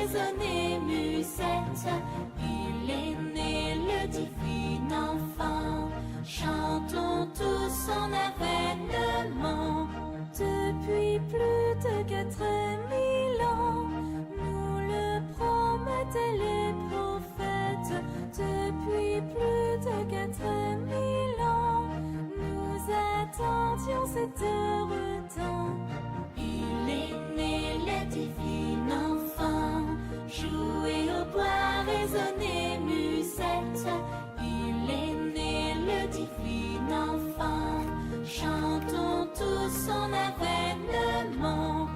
résonner musette. Il est né le divin enfant. Chantons tous son avènement. Depuis plus de 4000 ans, nous le promettaient les prophètes. Depuis plus de 4000 ans, nous attendions cet heureux temps. Il est né le divin enfant, jouer au bois, résonner musette. Il est né le divin enfant, chantons tous son avènement.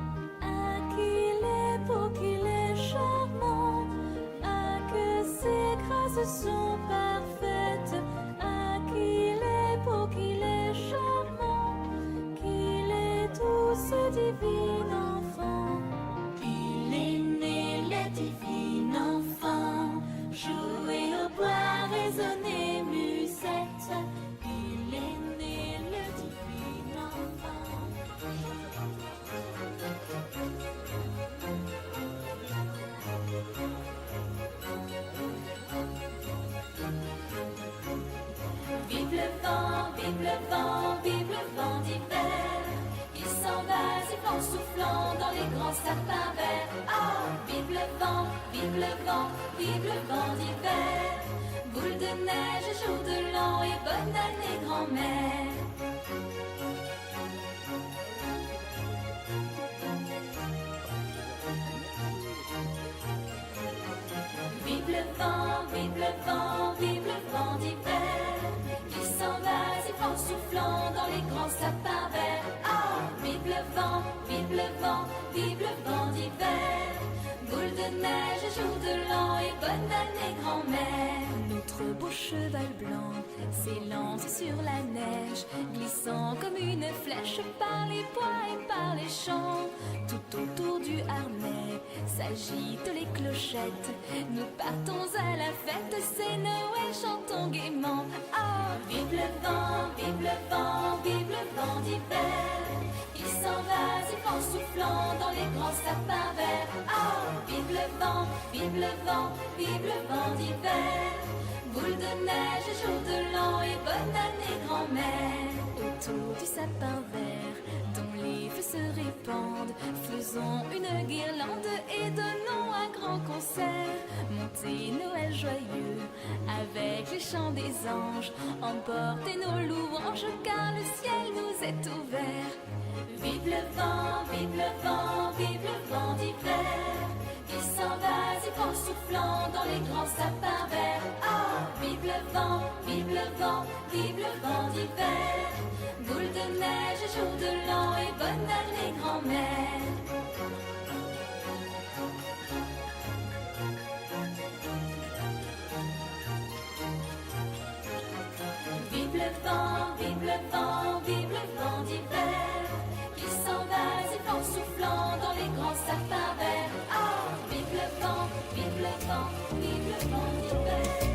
Ah, qu'il est beau, qu'il est charmant, ah, que ses grâces sont parfaites, ah, qu'il est beau, qu'il est charmant, qu'il est doux ce divin enfant. Il est né le divin enfant, jouer au bois, résonner musette. Il est né le divin enfant. Vive le vent, vive le vent, vive le vent d'hiver. Il s'en va, sifflant, soufflant dans les grands sapins verts. Ah, vive le vent, vive le vent, vive le vent d'hiver. Boule de neige, jour de l'an et bonne année grand-mère. Vive le vent, vive le vent, vive le vent d'hiver. Il s'en va, sifflant, soufflant dans les grands sapins verts. Ah, vive le vent, vive le vent, vive le vent d'hiver. Boule de neige, jour de l'an et bonne année grand-mère. Notre beau cheval blanc s'élance sur la neige, glissant comme une flèche par les bois et par les champs. Tout autour du harnais s'agitent les clochettes. Nous partons à la fête, c'est Noël, chantons gaiement. Ah, vive le vent, vive le vent, vive le vent d'hiver. Il s'en va, sifflant, soufflant dans les grands sapins verts. Ah, vive le vent, vive le vent, vive le vent d'hiver. Boule de neige, jour de l'an et bonne année grand-mère. Autour du sapin vert, dont les feux se répandent, faisons une guirlande et donnons un grand concert. Montez Noël joyeux, avec les chants des anges, emportez nos louanges, car le ciel nous est ouvert. Vive le vent, vive le vent, vive le vent d'hiver. Il s'en va, sifflant, soufflant dans les grands sapins verts. Ah, vive le vent, vive le vent, vive le vent d'hiver. Boule de neige, jour de l'an et bonne année grand-mère. Vive le vent, vive le vent, vive le vent d'hiver. Il s'en va, sifflant, soufflant dans les grands sapins verts. Ah, vive le vent, vive le vent, vive le vent d'hiver.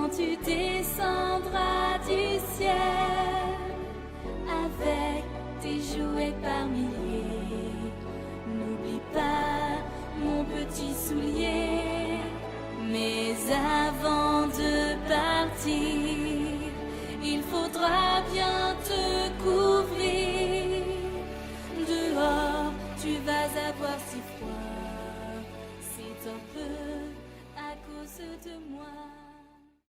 quand tu descendras du ciel avec tes jouets par milliers. N'oublie pas mon petit soulier. Mais avant de partir, il faudra bien te couvrir. Dehors, tu vas avoir si froid. C'est un peu à cause de moi.